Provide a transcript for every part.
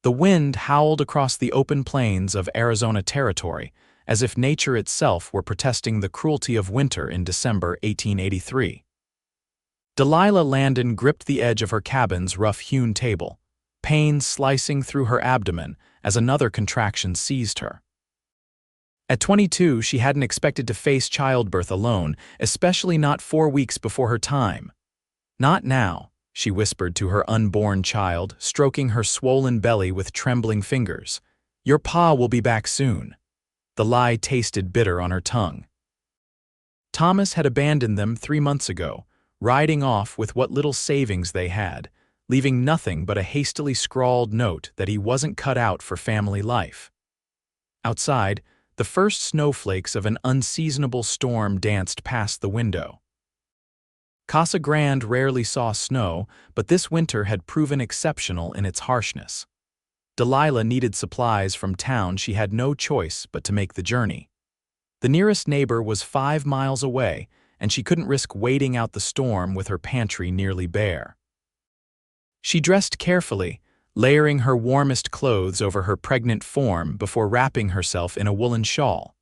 The wind howled across the open plains of Arizona Territory, as if nature itself were protesting the cruelty of winter in December 1883. Delilah Landon gripped the edge of her cabin's rough-hewn table, pain slicing through her abdomen as another contraction seized her. At 22, she hadn't expected to face childbirth alone, especially not 4 weeks before her time. "Not now," she whispered to her unborn child, stroking her swollen belly with trembling fingers. "Your pa will be back soon." The lie tasted bitter on her tongue. Thomas had abandoned them 3 months ago, riding off with what little savings they had, leaving nothing but a hastily scrawled note that he wasn't cut out for family life. Outside, the first snowflakes of an unseasonable storm danced past the window. Casa Grande rarely saw snow, but this winter had proven exceptional in its harshness. Delilah needed supplies from town. She had no choice but to make the journey. The nearest neighbor was 5 miles away, and she couldn't risk waiting out the storm with her pantry nearly bare. She dressed carefully, layering her warmest clothes over her pregnant form before wrapping herself in a woolen shawl.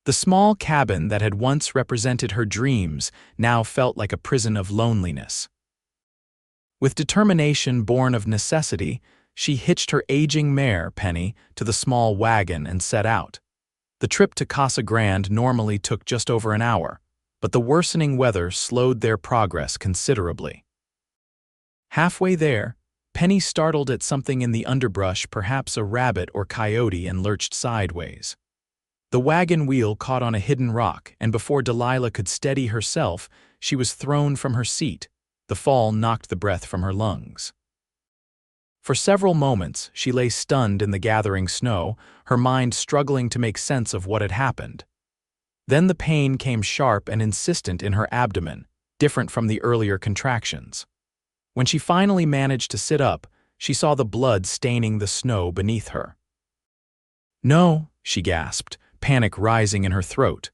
The small cabin that had once represented her dreams now felt like a prison of loneliness. With determination born of necessity, she hitched her aging mare, Penny, to the small wagon and set out. The trip to Casa Grande normally took just over an hour, but the worsening weather slowed their progress considerably. Halfway there, Penny startled at something in the underbrush, perhaps a rabbit or coyote, and lurched sideways. The wagon wheel caught on a hidden rock, and before Delilah could steady herself, she was thrown from her seat. The fall knocked the breath from her lungs. For several moments, she lay stunned in the gathering snow, her mind struggling to make sense of what had happened. Then the pain came sharp and insistent in her abdomen, different from the earlier contractions. When she finally managed to sit up, she saw the blood staining the snow beneath her. "No," she gasped, panic rising in her throat.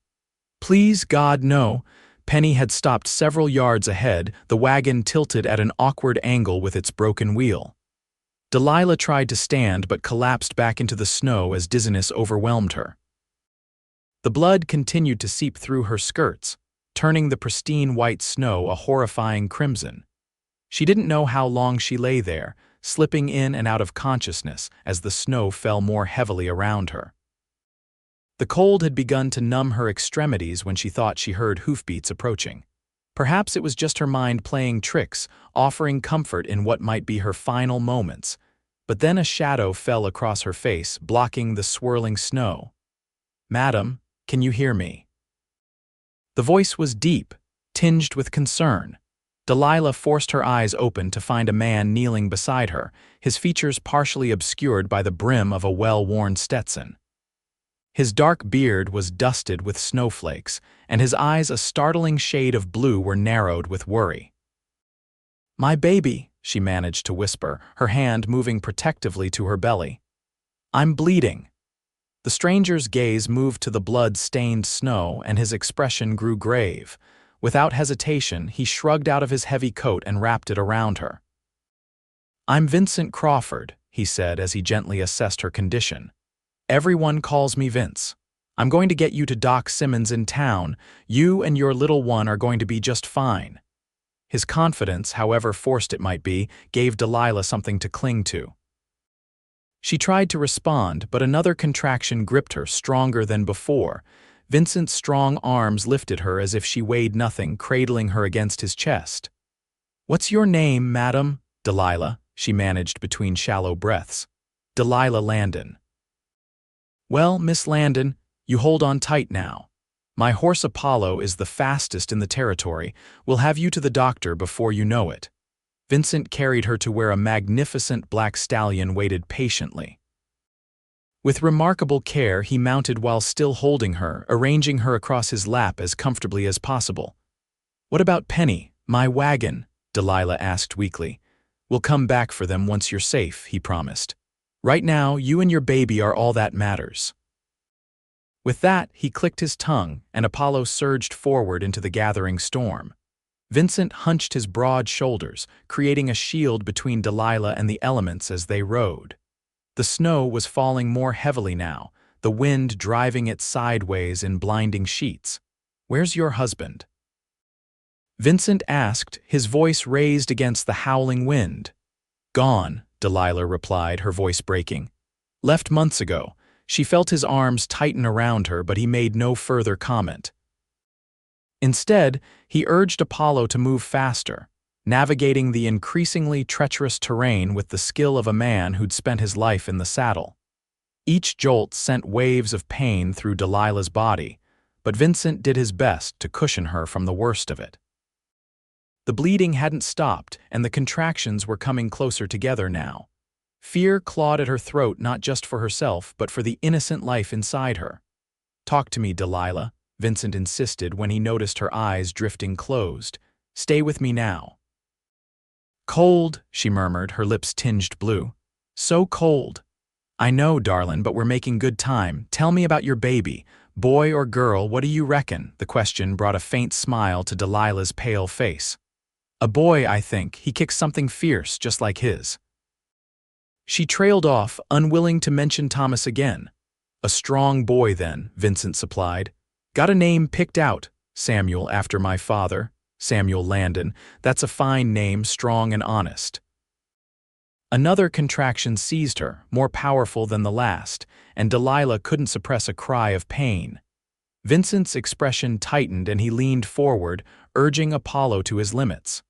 "Please, God, no." Penny had stopped several yards ahead, the wagon tilted at an awkward angle with its broken wheel. Delilah tried to stand but collapsed back into the snow as dizziness overwhelmed her. The blood continued to seep through her skirts, turning the pristine white snow a horrifying crimson. She didn't know how long she lay there, slipping in and out of consciousness as the snow fell more heavily around her. The cold had begun to numb her extremities when she thought she heard hoofbeats approaching. Perhaps it was just her mind playing tricks, offering comfort in what might be her final moments. But then a shadow fell across her face, blocking the swirling snow. "Madam, can you hear me?" The voice was deep, tinged with concern. Delilah forced her eyes open to find a man kneeling beside her, his features partially obscured by the brim of a well-worn Stetson. His dark beard was dusted with snowflakes, and his eyes, a startling shade of blue, were narrowed with worry. "My baby," she managed to whisper, her hand moving protectively to her belly. "I'm bleeding." The stranger's gaze moved to the blood-stained snow, and his expression grew grave. Without hesitation, he shrugged out of his heavy coat and wrapped it around her. "I'm Vincent Crawford," he said as he gently assessed her condition. "Everyone calls me Vince. I'm going to get you to Doc Simmons in town. You and your little one are going to be just fine." His confidence, however forced it might be, gave Delilah something to cling to. She tried to respond, but another contraction gripped her, stronger than before. Vincent's strong arms lifted her as if she weighed nothing, cradling her against his chest. "What's your name, madam?" "Delilah," she managed between shallow breaths. "Delilah Landon." "Well, Miss Landon, you hold on tight now. My horse Apollo is the fastest in the territory. We'll have you to the doctor before you know it." Vincent carried her to where a magnificent black stallion waited patiently. With remarkable care, he mounted while still holding her, arranging her across his lap as comfortably as possible. "What about Penny, my wagon?" Delilah asked weakly. "We'll come back for them once you're safe," he promised. "Right now, you and your baby are all that matters." With that, he clicked his tongue, and Apollo surged forward into the gathering storm. Vincent hunched his broad shoulders, creating a shield between Delilah and the elements as they rode. The snow was falling more heavily now, the wind driving it sideways in blinding sheets. "Where's your husband?" Vincent asked, his voice raised against the howling wind. "Gone," Delilah replied, her voice breaking. "Left months ago." She felt his arms tighten around her, but he made no further comment. Instead, he urged Apollo to move faster, navigating the increasingly treacherous terrain with the skill of a man who'd spent his life in the saddle. Each jolt sent waves of pain through Delilah's body, but Vincent did his best to cushion her from the worst of it. The bleeding hadn't stopped, and the contractions were coming closer together now. Fear clawed at her throat not just for herself, but for the innocent life inside her. "Talk to me, Delilah," Vincent insisted when he noticed her eyes drifting closed. "Stay with me now." "Cold," she murmured, her lips tinged blue. "So cold." "I know, darling, but we're making good time. Tell me about your baby. Boy or girl, what do you reckon?" The question brought a faint smile to Delilah's pale face. "A boy, I think. He kicks something fierce, just like his." She trailed off, unwilling to mention Thomas again. "A strong boy, then," Vincent supplied. "Got a name picked out. Samuel, after my father. Samuel Landon. That's a fine name, strong and honest." Another contraction seized her, more powerful than the last, and Delilah couldn't suppress a cry of pain. Vincent's expression tightened and he leaned forward, urging Apollo to his limits.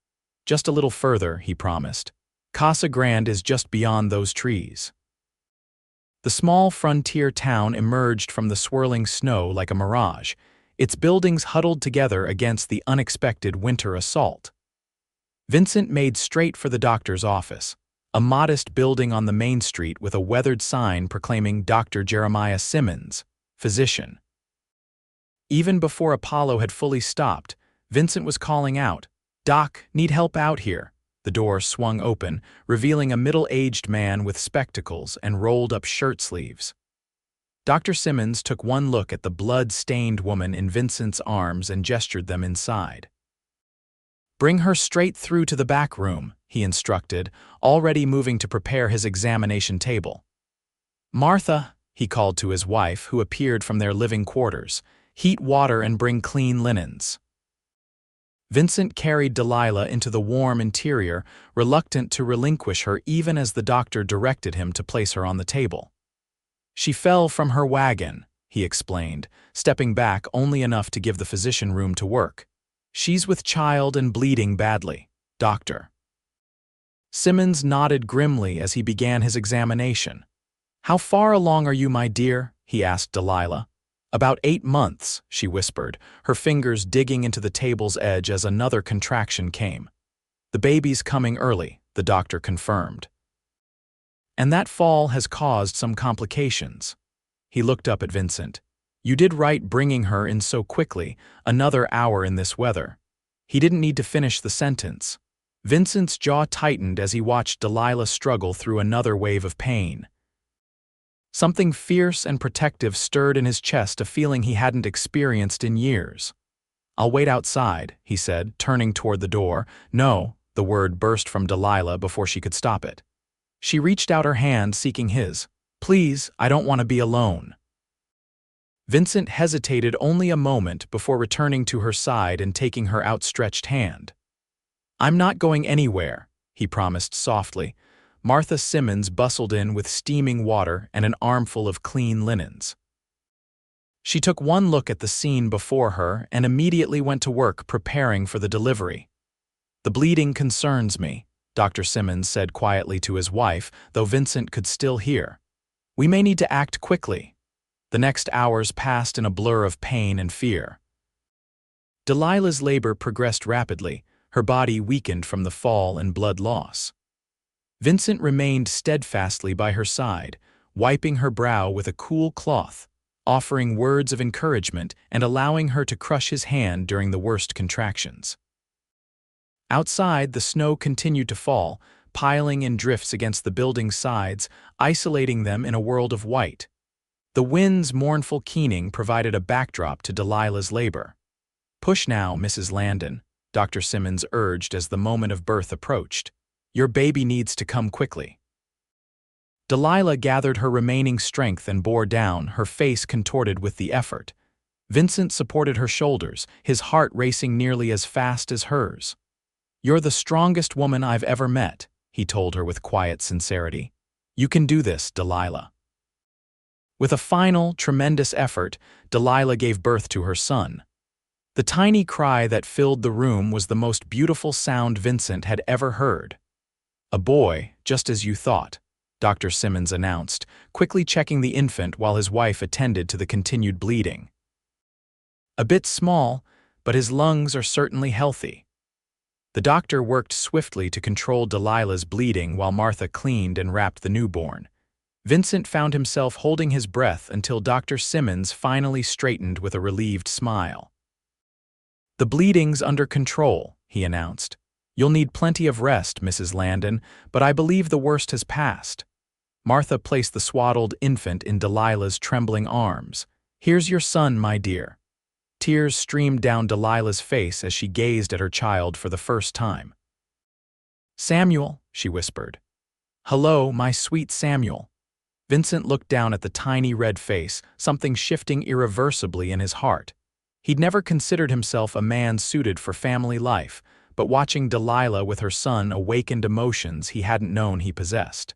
"Just a little further," he promised. "Casa Grande is just beyond those trees." The small frontier town emerged from the swirling snow like a mirage, its buildings huddled together against the unexpected winter assault. Vincent made straight for the doctor's office, a modest building on the main street with a weathered sign proclaiming Dr. Jeremiah Simmons, physician. Even before Apollo had fully stopped, Vincent was calling out, "Doc, need help out here." The door swung open, revealing a middle-aged man with spectacles and rolled-up shirt sleeves. Dr. Simmons took one look at the blood-stained woman in Vincent's arms and gestured them inside. "Bring her straight through to the back room," he instructed, already moving to prepare his examination table. "Martha," he called to his wife, who appeared from their living quarters, "heat water and bring clean linens." Vincent carried Delilah into the warm interior, reluctant to relinquish her even as the doctor directed him to place her on the table. "She fell from her wagon," he explained, stepping back only enough to give the physician room to work. "She's with child and bleeding badly, doctor." Simmons nodded grimly as he began his examination. "How far along are you, my dear?" he asked Delilah. "About 8 months," she whispered, her fingers digging into the table's edge as another contraction came. "The baby's coming early," the doctor confirmed. "And that fall has caused some complications." He looked up at Vincent. "You did right bringing her in so quickly, another hour in this weather." He didn't need to finish the sentence. Vincent's jaw tightened as he watched Delilah struggle through another wave of pain. Something fierce and protective stirred in his chest, a feeling he hadn't experienced in years. "I'll wait outside," he said, turning toward the door. "No," the word burst from Delilah before she could stop it. She reached out her hand, seeking his. "Please, I don't want to be alone." Vincent hesitated only a moment before returning to her side and taking her outstretched hand. "I'm not going anywhere," he promised softly. Martha Simmons bustled in with steaming water and an armful of clean linens. She took one look at the scene before her and immediately went to work preparing for the delivery. "The bleeding concerns me," Dr. Simmons said quietly to his wife, though Vincent could still hear. "We may need to act quickly." The next hours passed in a blur of pain and fear. Delilah's labor progressed rapidly, her body weakened from the fall and blood loss. Vincent remained steadfastly by her side, wiping her brow with a cool cloth, offering words of encouragement and allowing her to crush his hand during the worst contractions. Outside, the snow continued to fall, piling in drifts against the building's sides, isolating them in a world of white. The wind's mournful keening provided a backdrop to Delilah's labor. "Push now, Mrs. Landon," Dr. Simmons urged as the moment of birth approached. "Your baby needs to come quickly." Delilah gathered her remaining strength and bore down, her face contorted with the effort. Vincent supported her shoulders, his heart racing nearly as fast as hers. "You're the strongest woman I've ever met," he told her with quiet sincerity. "You can do this, Delilah." With a final, tremendous effort, Delilah gave birth to her son. The tiny cry that filled the room was the most beautiful sound Vincent had ever heard. "A boy, just as you thought," Dr. Simmons announced, quickly checking the infant while his wife attended to the continued bleeding. "A bit small, but his lungs are certainly healthy." The doctor worked swiftly to control Delilah's bleeding while Martha cleaned and wrapped the newborn. Vincent found himself holding his breath until Dr. Simmons finally straightened with a relieved smile. "The bleeding's under control," he announced. "You'll need plenty of rest, Mrs. Landon, but I believe the worst has passed." Martha placed the swaddled infant in Delilah's trembling arms. "Here's your son, my dear." Tears streamed down Delilah's face as she gazed at her child for the first time. "Samuel," she whispered. "Hello, my sweet Samuel." Vincent looked down at the tiny red face, something shifting irreversibly in his heart. He'd never considered himself a man suited for family life, but watching Delilah with her son awakened emotions he hadn't known he possessed.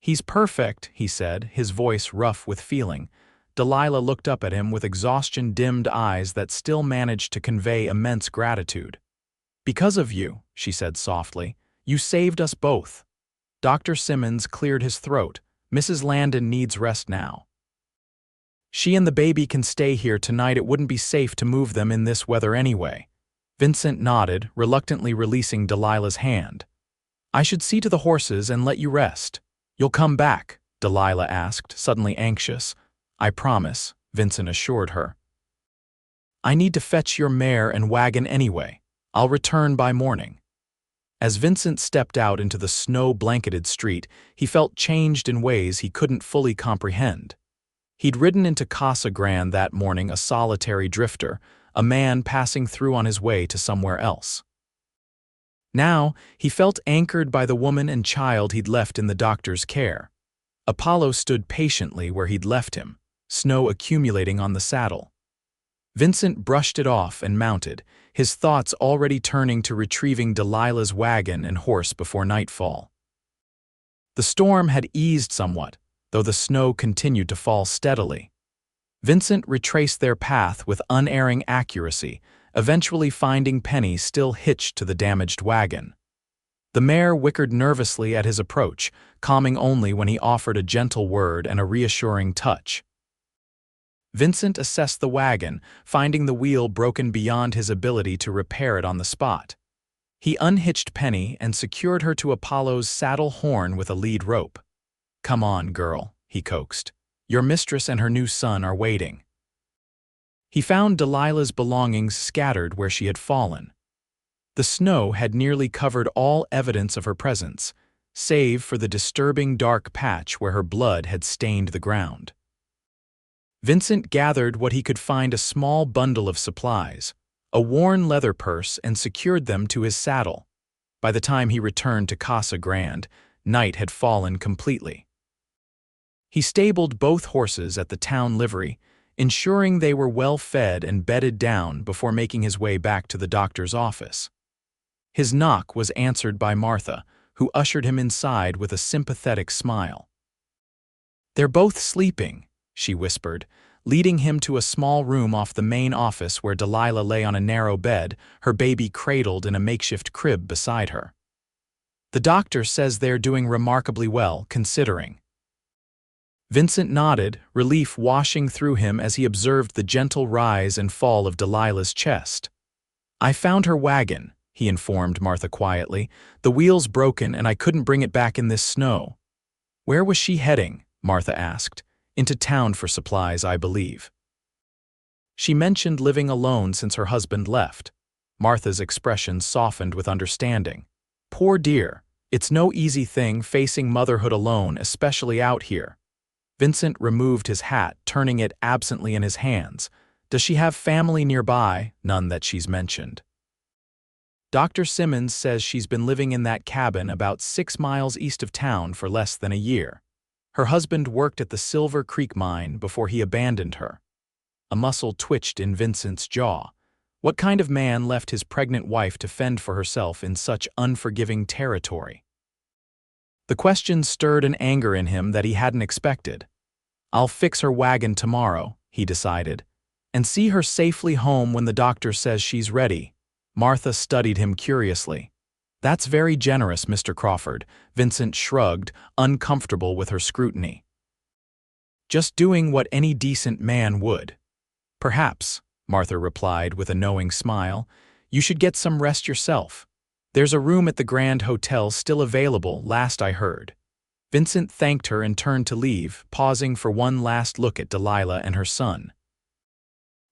"He's perfect," he said, his voice rough with feeling. Delilah looked up at him with exhaustion-dimmed eyes that still managed to convey immense gratitude. "Because of you," she said softly, "you saved us both." Dr. Simmons cleared his throat. "Mrs. Landon needs rest now. She and the baby can stay here tonight. It wouldn't be safe to move them in this weather anyway." Vincent nodded, reluctantly releasing Delilah's hand. "I should see to the horses and let you rest." "You'll come back?" Delilah asked, suddenly anxious. "I promise," Vincent assured her. "I need to fetch your mare and wagon anyway. I'll return by morning." As Vincent stepped out into the snow-blanketed street, he felt changed in ways he couldn't fully comprehend. He'd ridden into Casa Grande that morning a solitary drifter, a man passing through on his way to somewhere else. Now, he felt anchored by the woman and child he'd left in the doctor's care. Apollo stood patiently where he'd left him, snow accumulating on the saddle. Vincent brushed it off and mounted, his thoughts already turning to retrieving Delilah's wagon and horse before nightfall. The storm had eased somewhat, though the snow continued to fall steadily. Vincent retraced their path with unerring accuracy, eventually finding Penny still hitched to the damaged wagon. The mare whickered nervously at his approach, calming only when he offered a gentle word and a reassuring touch. Vincent assessed the wagon, finding the wheel broken beyond his ability to repair it on the spot. He unhitched Penny and secured her to Apollo's saddle horn with a lead rope. "Come on, girl," he coaxed. "Your mistress and her new son are waiting." He found Delilah's belongings scattered where she had fallen. The snow had nearly covered all evidence of her presence, save for the disturbing dark patch where her blood had stained the ground. Vincent gathered what he could find: a small bundle of supplies, a worn leather purse, and secured them to his saddle. By the time he returned to Casa Grande, night had fallen completely. He stabled both horses at the town livery, ensuring they were well fed and bedded down before making his way back to the doctor's office. His knock was answered by Martha, who ushered him inside with a sympathetic smile. "They're both sleeping," she whispered, leading him to a small room off the main office where Delilah lay on a narrow bed, her baby cradled in a makeshift crib beside her. "The doctor says they're doing remarkably well, considering." Vincent nodded, relief washing through him as he observed the gentle rise and fall of Delilah's chest. "I found her wagon," he informed Martha quietly. "The wheel's broken and I couldn't bring it back in this snow." "Where was she heading?" Martha asked. "Into town for supplies, I believe." She mentioned living alone since her husband left. Martha's expression softened with understanding. "Poor dear, it's no easy thing facing motherhood alone, especially out here." Vincent removed his hat, turning it absently in his hands. "Does she have family nearby?" "None that she's mentioned." Dr. Simmons says she's been living in that cabin about 6 miles east of town for less than a year. Her husband worked at the Silver Creek mine before he abandoned her. A muscle twitched in Vincent's jaw. What kind of man left his pregnant wife to fend for herself in such unforgiving territory? The question stirred an anger in him that he hadn't expected. "I'll fix her wagon tomorrow," he decided, "and see her safely home when the doctor says she's ready." Martha studied him curiously. "That's very generous, Mr. Crawford," Vincent shrugged, uncomfortable with her scrutiny. "Just doing what any decent man would." "Perhaps," Martha replied with a knowing smile, "you should get some rest yourself. There's a room at the Grand Hotel still available, last I heard." Vincent thanked her and turned to leave, pausing for one last look at Delilah and her son.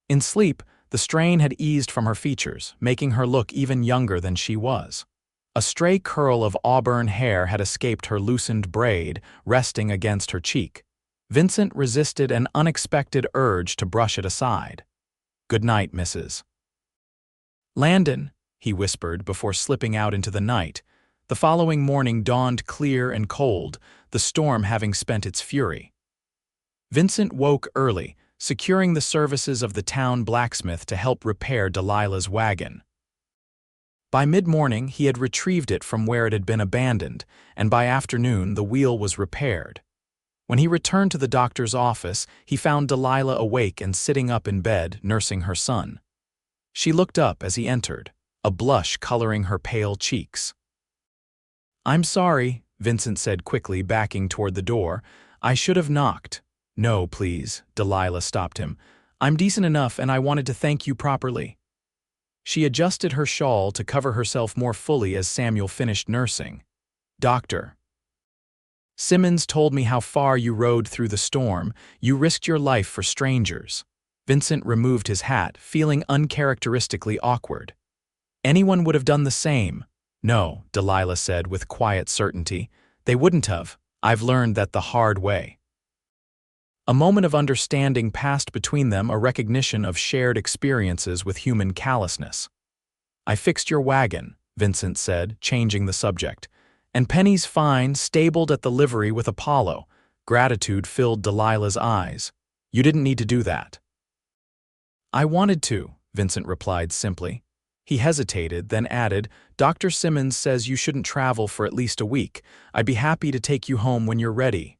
In sleep, the strain had eased from her features, making her look even younger than she was. A stray curl of auburn hair had escaped her loosened braid, resting against her cheek. Vincent resisted an unexpected urge to brush it aside. "Good night, Mrs. Landon," he whispered before slipping out into the night. The following morning dawned clear and cold, the storm having spent its fury. Vincent woke early, securing the services of the town blacksmith to help repair Delilah's wagon. By mid-morning, he had retrieved it from where it had been abandoned, and by afternoon the wheel was repaired. When he returned to the doctor's office, he found Delilah awake and sitting up in bed, nursing her son. She looked up as he entered, a blush coloring her pale cheeks. "I'm sorry," Vincent said quickly, backing toward the door. "I should have knocked." "No, please," Delilah stopped him. "I'm decent enough and I wanted to thank you properly." She adjusted her shawl to cover herself more fully as Samuel finished nursing. "Doctor Simmons told me how far you rode through the storm. You risked your life for strangers." Vincent removed his hat, feeling uncharacteristically awkward. "Anyone would have done the same." "No," Delilah said with quiet certainty. "They wouldn't have. I've learned that the hard way." A moment of understanding passed between them, a recognition of shared experiences with human callousness. "I fixed your wagon," Vincent said, changing the subject. "And Penny's fine, stabled at the livery with Apollo." Gratitude filled Delilah's eyes. "You didn't need to do that." "I wanted to," Vincent replied simply. He hesitated, then added, "Dr. Simmons says you shouldn't travel for at least a week. I'd be happy to take you home when you're ready."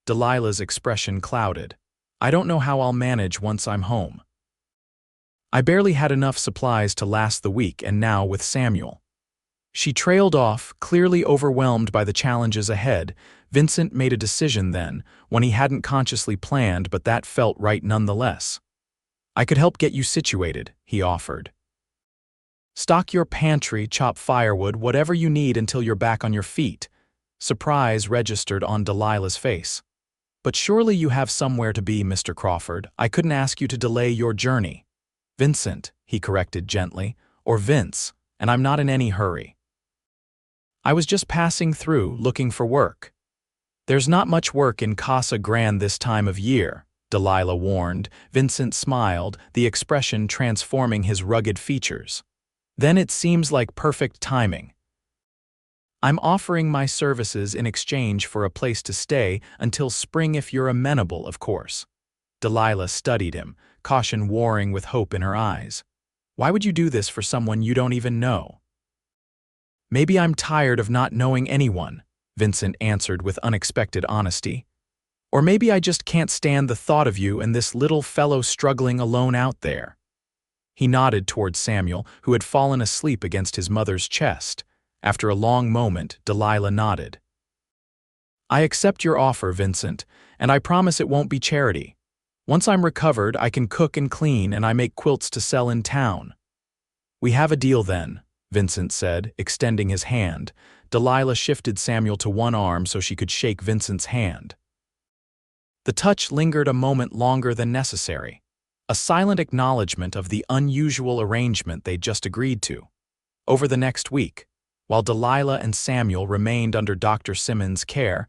Delilah's expression clouded. "I don't know how I'll manage once I'm home. I barely had enough supplies to last the week, and now with Samuel." She trailed off, clearly overwhelmed by the challenges ahead. Vincent made a decision then, one he hadn't consciously planned, but that felt right nonetheless. "I could help get you situated," he offered. "Stock your pantry, chop firewood, whatever you need until you're back on your feet." Surprise registered on Delilah's face. "But surely you have somewhere to be, Mr. Crawford. I couldn't ask you to delay your journey." "Vincent," he corrected gently, "or Vince, and I'm not in any hurry. I was just passing through, looking for work." "There's not much work in Casa Grande this time of year," Delilah warned. Vincent smiled, the expression transforming his rugged features. "Then it seems like perfect timing. I'm offering my services in exchange for a place to stay until spring if you're amenable, of course." Delilah studied him, caution warring with hope in her eyes. "Why would you do this for someone you don't even know?" "Maybe I'm tired of not knowing anyone," Vincent answered with unexpected honesty. "Or maybe I just can't stand the thought of you and this little fellow struggling alone out there." He nodded toward Samuel, who had fallen asleep against his mother's chest. After a long moment, Delilah nodded. "I accept your offer, Vincent, and I promise it won't be charity. Once I'm recovered, I can cook and clean, and I make quilts to sell in town." "We have a deal then," Vincent said, extending his hand. Delilah shifted Samuel to one arm so she could shake Vincent's hand. The touch lingered a moment longer than necessary, a silent acknowledgement of the unusual arrangement they'd just agreed to. Over the next week, while Delilah and Samuel remained under Dr. Simmons' care,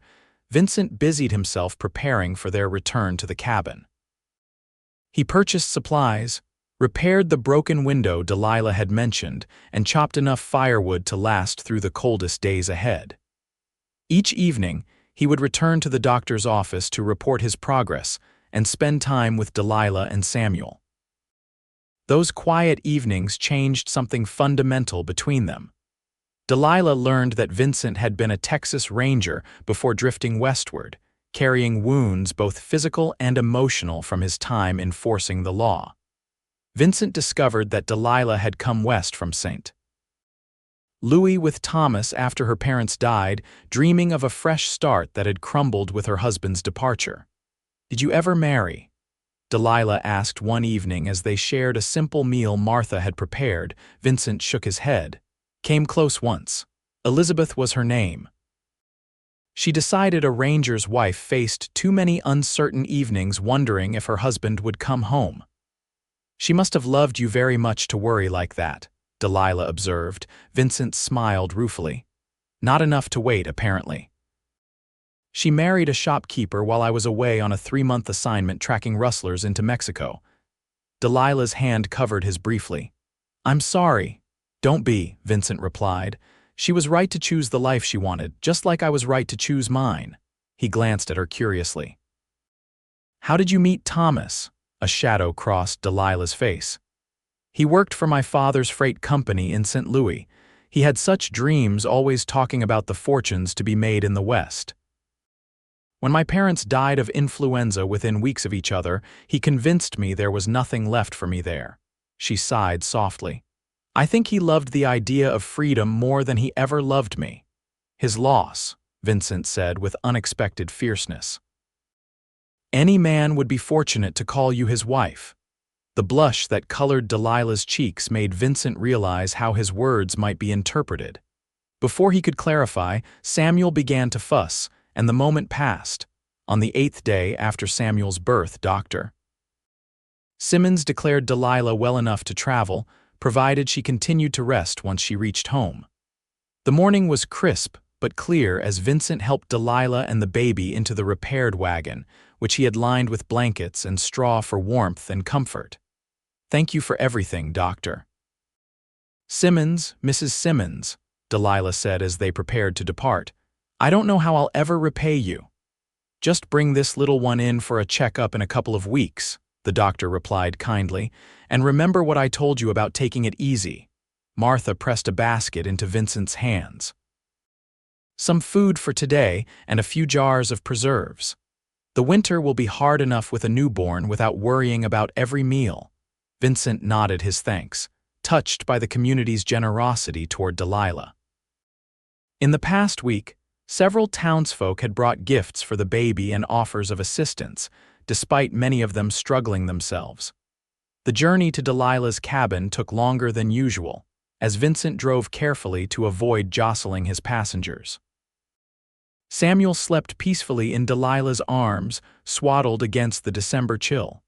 Vincent busied himself preparing for their return to the cabin. He purchased supplies, repaired the broken window Delilah had mentioned, and chopped enough firewood to last through the coldest days ahead. Each evening, he would return to the doctor's office to report his progress and spend time with Delilah and Samuel. Those quiet evenings changed something fundamental between them. Delilah learned that Vincent had been a Texas Ranger before drifting westward, carrying wounds both physical and emotional from his time enforcing the law. Vincent discovered that Delilah had come west from St. Louis with Thomas after her parents died, dreaming of a fresh start that had crumbled with her husband's departure. "Did you ever marry?" Delilah asked one evening as they shared a simple meal Martha had prepared. Vincent shook his head. "Came close once. Elizabeth was her name." She decided a ranger's wife faced too many uncertain evenings wondering if her husband would come home. "She must have loved you very much to worry like that," Delilah observed. Vincent smiled ruefully. "Not enough to wait, apparently." "She married a shopkeeper while I was away on a 3-month assignment tracking rustlers into Mexico." Delilah's hand covered his briefly. "I'm sorry." "Don't be," Vincent replied. "She was right to choose the life she wanted, just like I was right to choose mine." He glanced at her curiously. "How did you meet Thomas?" A shadow crossed Delilah's face. "He worked for my father's freight company in St. Louis. He had such dreams, always talking about the fortunes to be made in the West. When my parents died of influenza within weeks of each other, he convinced me there was nothing left for me there." She sighed softly. "I think he loved the idea of freedom more than he ever loved me." "His loss," Vincent said with unexpected fierceness. "Any man would be fortunate to call you his wife." The blush that colored Delilah's cheeks made Vincent realize how his words might be interpreted. Before he could clarify, Samuel began to fuss, and the moment passed. On the 8th day after Samuel's birth, Dr. Simmons declared Delilah well enough to travel, provided she continued to rest once she reached home. The morning was crisp but clear as Vincent helped Delilah and the baby into the repaired wagon, which he had lined with blankets and straw for warmth and comfort. "Thank you for everything, Doctor." "Simmons, Mrs. Simmons," Delilah said as they prepared to depart. "I don't know how I'll ever repay you." "Just bring this little one in for a checkup in a couple of weeks," the doctor replied kindly, "and remember what I told you about taking it easy." Martha pressed a basket into Vincent's hands. "Some food for today and a few jars of preserves. The winter will be hard enough with a newborn without worrying about every meal." Vincent nodded his thanks, touched by the community's generosity toward Delilah. In the past week, several townsfolk had brought gifts for the baby and offers of assistance, despite many of them struggling themselves. The journey to Delilah's cabin took longer than usual, as Vincent drove carefully to avoid jostling his passengers. Samuel slept peacefully in Delilah's arms, swaddled against the December chill.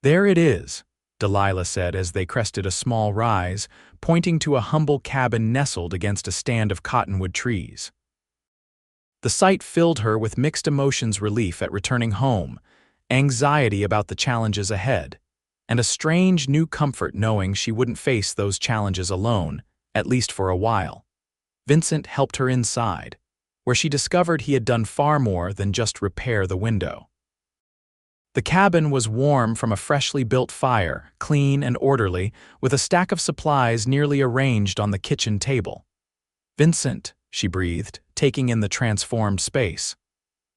"There it is," Delilah said as they crested a small rise, pointing to a humble cabin nestled against a stand of cottonwood trees. The sight filled her with mixed emotions: relief at returning home, anxiety about the challenges ahead, and a strange new comfort knowing she wouldn't face those challenges alone, at least for a while. Vincent helped her inside, where she discovered he had done far more than just repair the window. The cabin was warm from a freshly built fire, clean and orderly, with a stack of supplies nearly arranged on the kitchen table. "Vincent," she breathed, taking in the transformed space.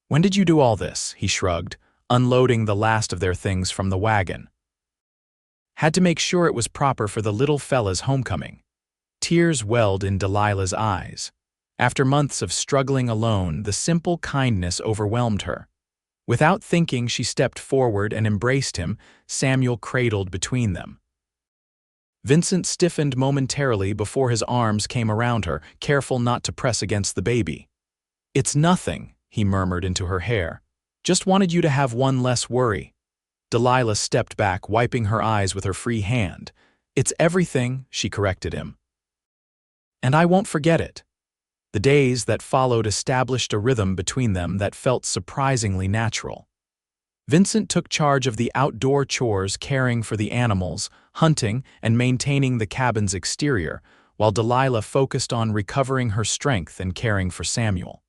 "When did you do all this?" he shrugged, unloading the last of their things from the wagon. "Had to make sure it was proper for the little fella's homecoming." Tears welled in Delilah's eyes. After months of struggling alone, the simple kindness overwhelmed her. Without thinking, she stepped forward and embraced him, Samuel cradled between them. Vincent stiffened momentarily before his arms came around her, careful not to press against the baby. "It's nothing," he murmured into her hair. "Just wanted you to have one less worry." Delilah stepped back, wiping her eyes with her free hand. "It's everything," she corrected him. "And I won't forget it." The days that followed established a rhythm between them that felt surprisingly natural. Vincent took charge of the outdoor chores, caring for the animals, hunting, and maintaining the cabin's exterior, while Delilah focused on recovering her strength and caring for Samuel.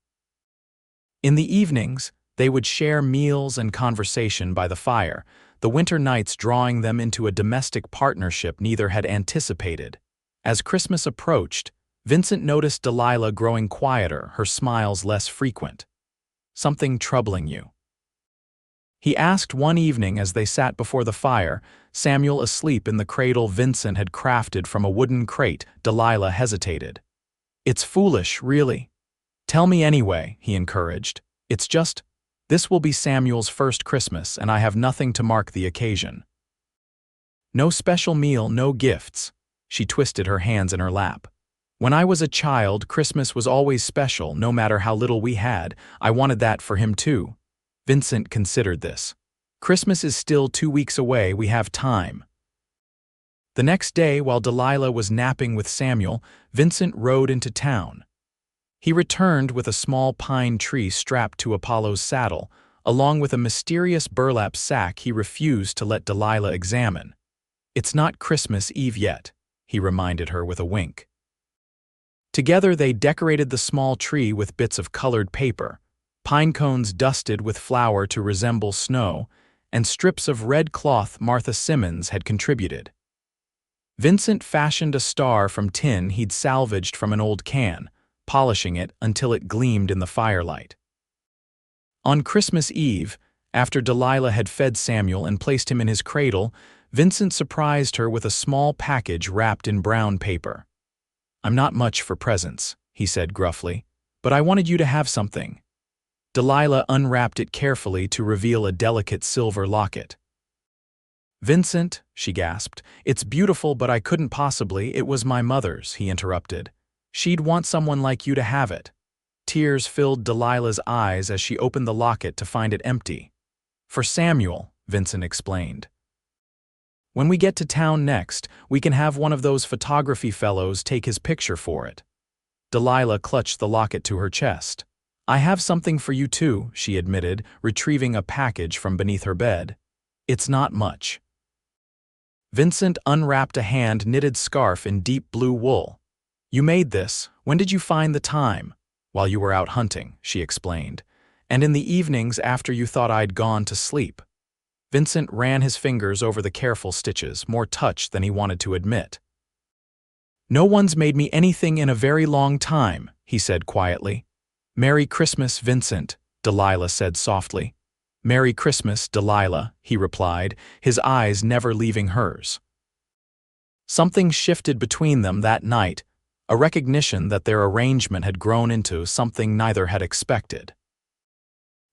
In the evenings, they would share meals and conversation by the fire, the winter nights drawing them into a domestic partnership neither had anticipated. As Christmas approached, Vincent noticed Delilah growing quieter, her smiles less frequent. "Something troubling you?" he asked one evening as they sat before the fire, Samuel asleep in the cradle Vincent had crafted from a wooden crate. Delilah hesitated. "It's foolish, really." "Tell me anyway," he encouraged. This will be Samuel's first Christmas, and I have nothing to mark the occasion." "No special meal, no gifts." She twisted her hands in her lap. "When I was a child, Christmas was always special, no matter how little we had. I wanted that for him too." Vincent considered this. "Christmas is still 2 weeks away, we have time." The next day, while Delilah was napping with Samuel, Vincent rode into town. He returned with a small pine tree strapped to Apollo's saddle, along with a mysterious burlap sack he refused to let Delilah examine. "It's not Christmas Eve yet," he reminded her with a wink. Together they decorated the small tree with bits of colored paper, pine cones dusted with flour to resemble snow, and strips of red cloth Martha Simmons had contributed. Vincent fashioned a star from tin he'd salvaged from an old can, polishing it until it gleamed in the firelight. On Christmas Eve, after Delilah had fed Samuel and placed him in his cradle, Vincent surprised her with a small package wrapped in brown paper. "I'm not much for presents," he said gruffly, "but I wanted you to have something." Delilah unwrapped it carefully to reveal a delicate silver locket. "Vincent," she gasped, "it's beautiful, but I couldn't possibly. It was my mother's," he interrupted. "She'd want someone like you to have it." Tears filled Delilah's eyes as she opened the locket to find it empty. "For Samuel," Vincent explained. "When we get to town next, we can have one of those photography fellows take his picture for it." Delilah clutched the locket to her chest. "I have something for you too," she admitted, retrieving a package from beneath her bed. "It's not much." Vincent unwrapped a hand-knitted scarf in deep blue wool. "You made this. When did you find the time?" "While you were out hunting," she explained. "And in the evenings after you thought I'd gone to sleep." Vincent ran his fingers over the careful stitches, more touched than he wanted to admit. "No one's made me anything in a very long time," he said quietly. "Merry Christmas, Vincent," Delilah said softly. "Merry Christmas, Delilah," he replied, his eyes never leaving hers. Something shifted between them that night, a recognition that their arrangement had grown into something neither had expected.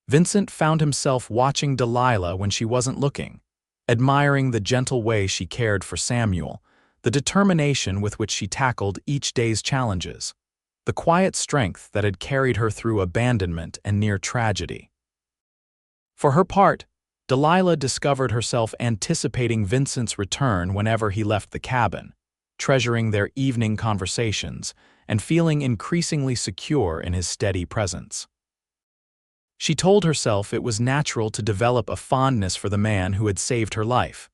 Vincent found himself watching Delilah when she wasn't looking, admiring the gentle way she cared for Samuel, the determination with which she tackled each day's challenges, the quiet strength that had carried her through abandonment and near tragedy. For her part, Delilah discovered herself anticipating Vincent's return whenever he left the cabin, treasuring their evening conversations and feeling increasingly secure in his steady presence. She told herself it was natural to develop a fondness for the man who had saved her life,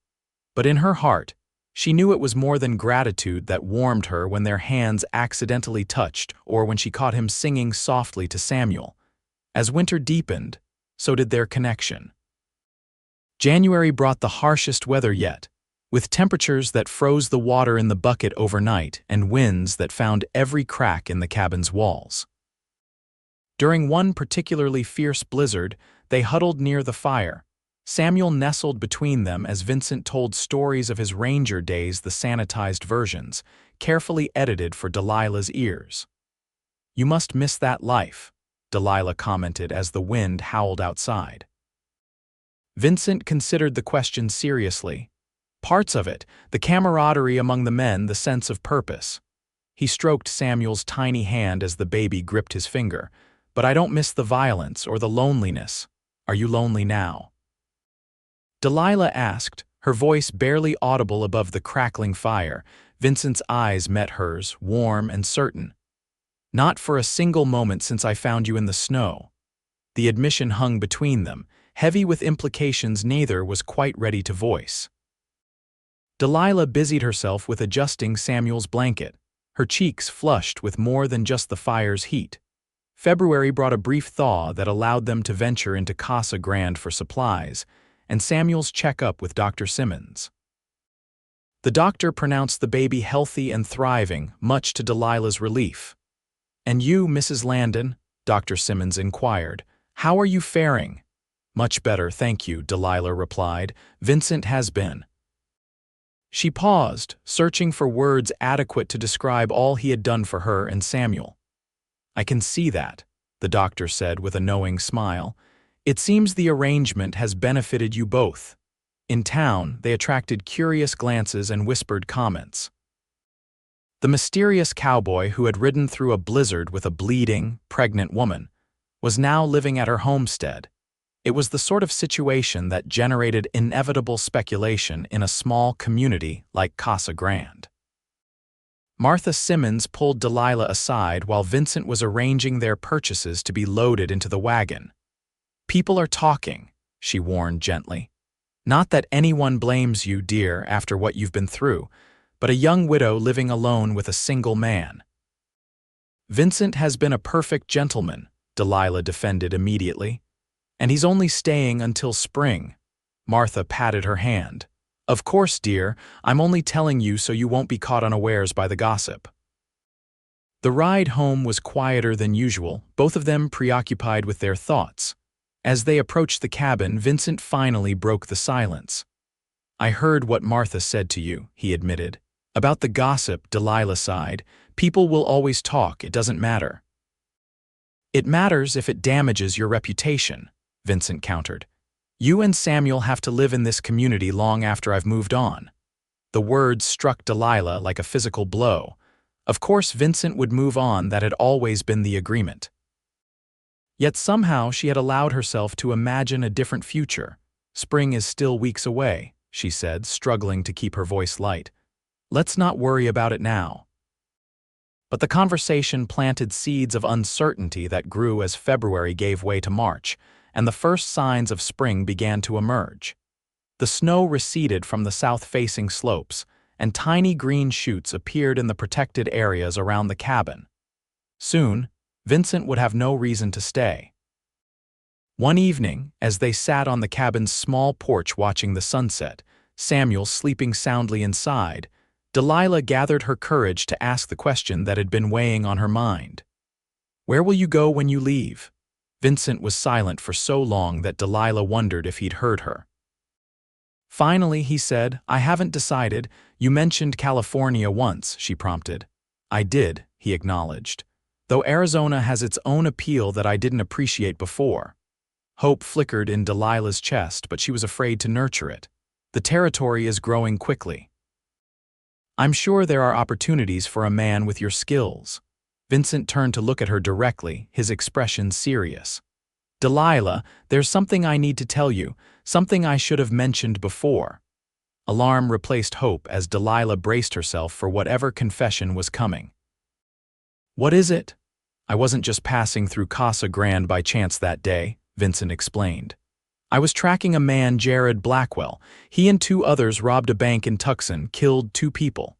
but in her heart, she knew it was more than gratitude that warmed her when their hands accidentally touched or when she caught him singing softly to Samuel. As winter deepened, so did their connection. January brought the harshest weather yet, with temperatures that froze the water in the bucket overnight and winds that found every crack in the cabin's walls. During one particularly fierce blizzard, they huddled near the fire. Samuel nestled between them as Vincent told stories of his ranger days, the sanitized versions, carefully edited for Delilah's ears. "You must miss that life," Delilah commented as the wind howled outside. Vincent considered the question seriously. Parts of it, the camaraderie among the men, the sense of purpose. He stroked Samuel's tiny hand as the baby gripped his finger. "But I don't miss the violence or the loneliness. Are you lonely now?" Delilah asked, her voice barely audible above the crackling fire. Vincent's eyes met hers, warm and certain. "Not for a single moment since I found you in the snow." The admission hung between them, heavy with implications neither was quite ready to voice. Delilah busied herself with adjusting Samuel's blanket, her cheeks flushed with more than just the fire's heat. February brought a brief thaw that allowed them to venture into Casa Grande for supplies, and Samuel's check-up with Dr. Simmons. The doctor pronounced the baby healthy and thriving, much to Delilah's relief. "And you, Mrs. Landon?" Dr. Simmons inquired. "How are you faring?" "Much better, thank you," Delilah replied. "Vincent has been." She paused, searching for words adequate to describe all he had done for her and Samuel. "I can see that," the doctor said with a knowing smile. "It seems the arrangement has benefited you both." In town, they attracted curious glances and whispered comments. The mysterious cowboy who had ridden through a blizzard with a bleeding, pregnant woman was now living at her homestead. It was the sort of situation that generated inevitable speculation in a small community like Casa Grande. Martha Simmons pulled Delilah aside while Vincent was arranging their purchases to be loaded into the wagon. "People are talking," she warned gently. "Not that anyone blames you, dear, after what you've been through, but a young widow living alone with a single man." "Vincent has been a perfect gentleman," Delilah defended immediately. "And he's only staying until spring." Martha patted her hand. "Of course, dear, I'm only telling you so you won't be caught unawares by the gossip." The ride home was quieter than usual, both of them preoccupied with their thoughts. As they approached the cabin, Vincent finally broke the silence. "I heard what Martha said to you," he admitted. "About the gossip," Delilah sighed. "People will always talk, it doesn't matter." "It matters if it damages your reputation," Vincent countered. "You and Samuel have to live in this community long after I've moved on." The words struck Delilah like a physical blow. Of course Vincent would move on, that had always been the agreement. Yet somehow she had allowed herself to imagine a different future. "Spring is still weeks away," she said, struggling to keep her voice light. "Let's not worry about it now." But the conversation planted seeds of uncertainty that grew as February gave way to March, and the first signs of spring began to emerge. The snow receded from the south-facing slopes, and tiny green shoots appeared in the protected areas around the cabin. Soon, Vincent would have no reason to stay. One evening, as they sat on the cabin's small porch watching the sunset, Samuel sleeping soundly inside, Delilah gathered her courage to ask the question that had been weighing on her mind. "Where will you go when you leave?" Vincent was silent for so long that Delilah wondered if he'd heard her. Finally, he said, "I haven't decided. You mentioned California once," she prompted. "I did," he acknowledged, "though Arizona has its own appeal that I didn't appreciate before." Hope flickered in Delilah's chest, but she was afraid to nurture it. "The territory is growing quickly." "I'm sure there are opportunities for a man with your skills." Vincent turned to look at her directly, his expression serious. "Delilah, there's something I need to tell you, something I should have mentioned before." Alarm replaced hope as Delilah braced herself for whatever confession was coming. "What is it?" "I wasn't just passing through Casa Grande by chance that day," Vincent explained. "I was tracking a man, Jared Blackwell. He and 2 others robbed a bank in Tucson, killed 2 people.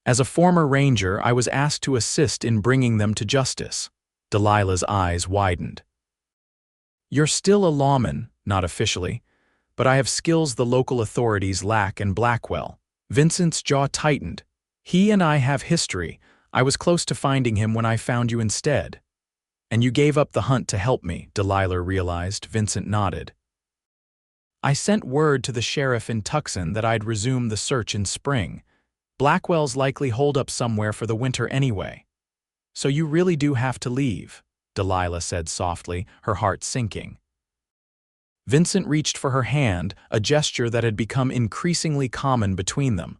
As a former ranger, I was asked to assist in bringing them to justice." Delilah's eyes widened. "You're still a lawman, not officially, but I have skills the local authorities lack, and Blackwell." Vincent's jaw tightened. "He and I have history. I was close to finding him when I found you instead." "And you gave up the hunt to help me," Delilah realized. Vincent nodded. "I sent word to the sheriff in Tucson that I'd resume the search in spring. Blackwell's likely holed up somewhere for the winter anyway." "So you really do have to leave," Delilah said softly, her heart sinking. Vincent reached for her hand, a gesture that had become increasingly common between them.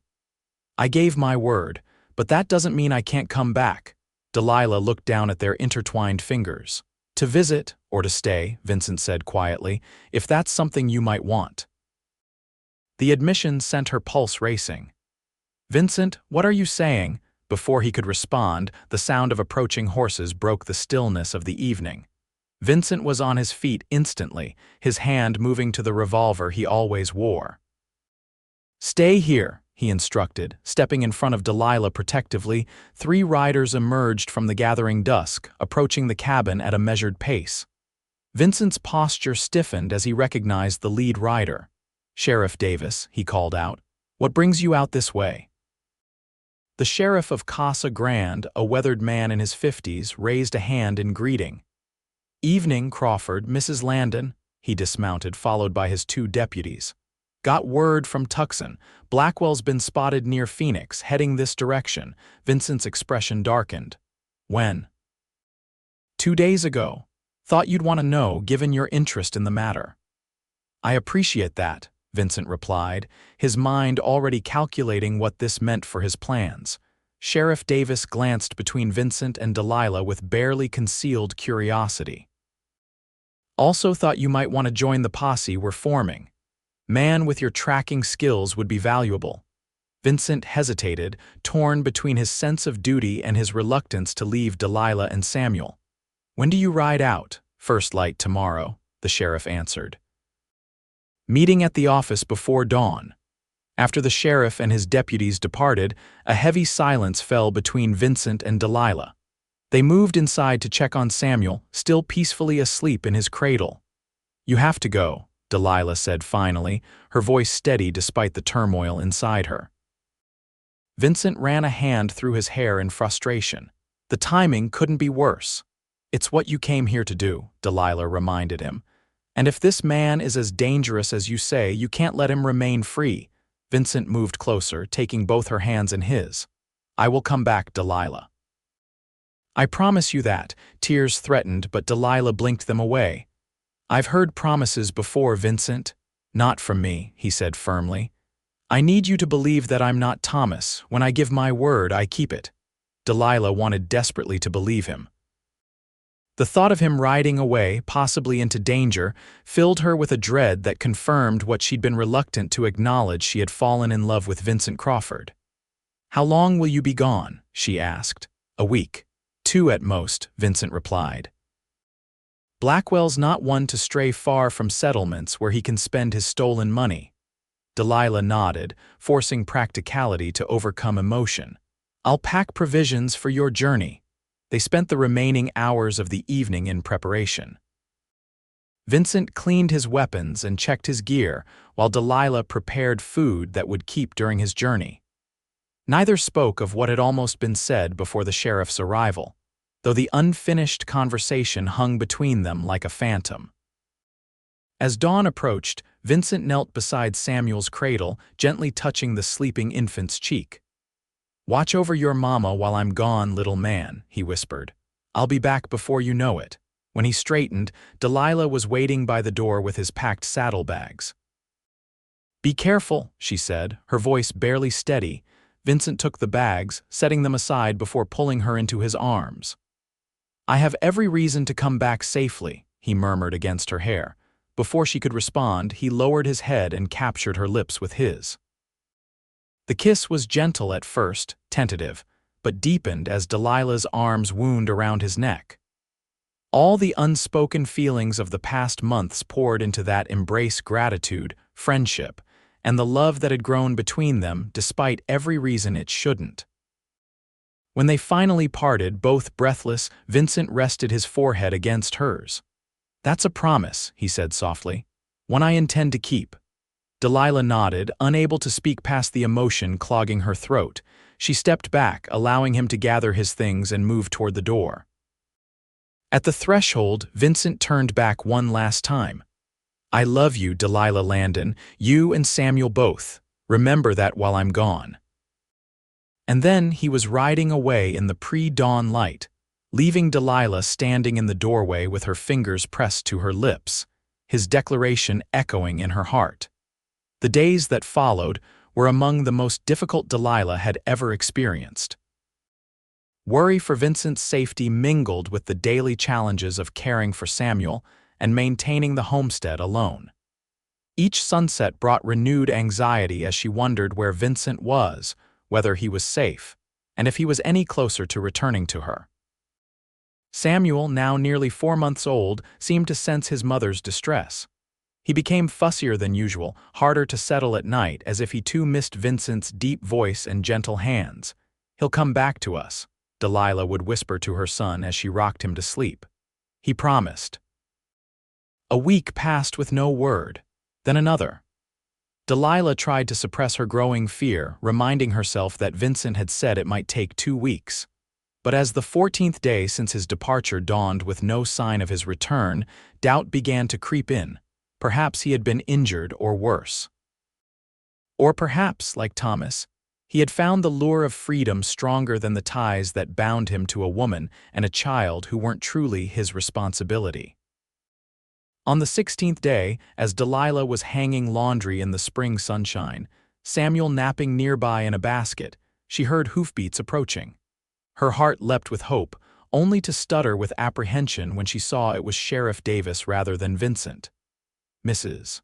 "I gave my word, but that doesn't mean I can't come back." Delilah looked down at their intertwined fingers. "To visit, or to stay," Vincent said quietly, "if that's something you might want." The admission sent her pulse racing. "Vincent, what are you saying?" Before he could respond, the sound of approaching horses broke the stillness of the evening. Vincent was on his feet instantly, his hand moving to the revolver he always wore. "Stay here," he instructed, stepping in front of Delilah protectively. 3 riders emerged from the gathering dusk, approaching the cabin at a measured pace. Vincent's posture stiffened as he recognized the lead rider. "Sheriff Davis," he called out, "what brings you out this way?" The sheriff of Casa Grande, a weathered man in his 50s, raised a hand in greeting. "Evening, Crawford, Mrs. Landon," he dismounted, followed by his 2 deputies. "Got word from Tucson. Blackwell's been spotted near Phoenix, heading this direction." Vincent's expression darkened. "When?" "2 days ago. Thought you'd want to know, given your interest in the matter." "I appreciate that," Vincent replied, his mind already calculating what this meant for his plans. Sheriff Davis glanced between Vincent and Delilah with barely concealed curiosity. "Also thought you might want to join the posse we're forming. Man with your tracking skills would be valuable." Vincent hesitated, torn between his sense of duty and his reluctance to leave Delilah and Samuel. "When do you ride out?" "First light tomorrow," the sheriff answered. Meeting at the office before dawn. After the sheriff and his deputies departed, a heavy silence fell between Vincent and Delilah. They moved inside to check on Samuel, still peacefully asleep in his cradle. "You have to go," Delilah said finally, her voice steady despite the turmoil inside her. Vincent ran a hand through his hair in frustration. The timing couldn't be worse. "It's what you came here to do," Delilah reminded him. "And if this man is as dangerous as you say, you can't let him remain free." Vincent moved closer, taking both her hands in his. "I will come back, Delilah." "I promise you that." Tears threatened, but Delilah blinked them away. "I've heard promises before, Vincent." "Not from me," he said firmly. "I need you to believe that I'm not Thomas. When I give my word, I keep it." Delilah wanted desperately to believe him. The thought of him riding away, possibly into danger, filled her with a dread that confirmed what she'd been reluctant to acknowledge: she had fallen in love with Vincent Crawford. "How long will you be gone?" she asked. "A week. 2 at most," Vincent replied. "Blackwell's not one to stray far from settlements where he can spend his stolen money." Delilah nodded, forcing practicality to overcome emotion. "I'll pack provisions for your journey." They spent the remaining hours of the evening in preparation. Vincent cleaned his weapons and checked his gear, while Delilah prepared food that would keep during his journey. Neither spoke of what had almost been said before the sheriff's arrival, though the unfinished conversation hung between them like a phantom. As dawn approached, Vincent knelt beside Samuel's cradle, gently touching the sleeping infant's cheek. "Watch over your mama while I'm gone, little man," he whispered. "I'll be back before you know it." When he straightened, Delilah was waiting by the door with his packed saddlebags. "Be careful," she said, her voice barely steady. Vincent took the bags, setting them aside before pulling her into his arms. "I have every reason to come back safely," he murmured against her hair. Before she could respond, he lowered his head and captured her lips with his. The kiss was gentle at first, tentative, but deepened as Delilah's arms wound around his neck. All the unspoken feelings of the past months poured into that embrace: gratitude, friendship, and the love that had grown between them despite every reason it shouldn't. When they finally parted, both breathless, Vincent rested his forehead against hers. "That's a promise," he said softly. "One I intend to keep." Delilah nodded, unable to speak past the emotion clogging her throat. She stepped back, allowing him to gather his things and move toward the door. At the threshold, Vincent turned back one last time. "I love you, Delilah Landon, you and Samuel both. Remember that while I'm gone." And then he was riding away in the pre-dawn light, leaving Delilah standing in the doorway with her fingers pressed to her lips, his declaration echoing in her heart. The days that followed were among the most difficult Delilah had ever experienced. Worry for Vincent's safety mingled with the daily challenges of caring for Samuel and maintaining the homestead alone. Each sunset brought renewed anxiety as she wondered where Vincent was, whether he was safe, and if he was any closer to returning to her. Samuel, now nearly 4 months old, seemed to sense his mother's distress. He became fussier than usual, harder to settle at night, as if he too missed Vincent's deep voice and gentle hands. "He'll come back to us," Delilah would whisper to her son as she rocked him to sleep. He promised. A week passed with no word, then another. Delilah tried to suppress her growing fear, reminding herself that Vincent had said it might take 2 weeks. But as the 14th day since his departure dawned with no sign of his return, doubt began to creep in. Perhaps he had been injured or worse. Or perhaps, like Thomas, he had found the lure of freedom stronger than the ties that bound him to a woman and a child who weren't truly his responsibility. On the 16th day, as Delilah was hanging laundry in the spring sunshine, Samuel napping nearby in a basket, she heard hoofbeats approaching. Her heart leapt with hope, only to stutter with apprehension when she saw it was Sheriff Davis rather than Vincent. "Mrs.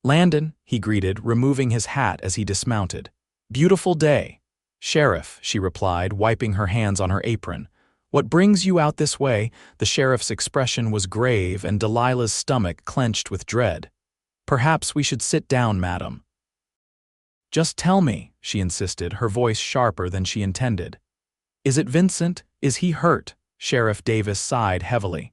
Landon," he greeted, removing his hat as he dismounted. "Beautiful day." "Sheriff," she replied, wiping her hands on her apron. "What brings you out this way?" The sheriff's expression was grave and Delilah's stomach clenched with dread. "Perhaps we should sit down, madam." "Just tell me," she insisted, her voice sharper than she intended. "Is it Vincent? Is he hurt?" Sheriff Davis sighed heavily.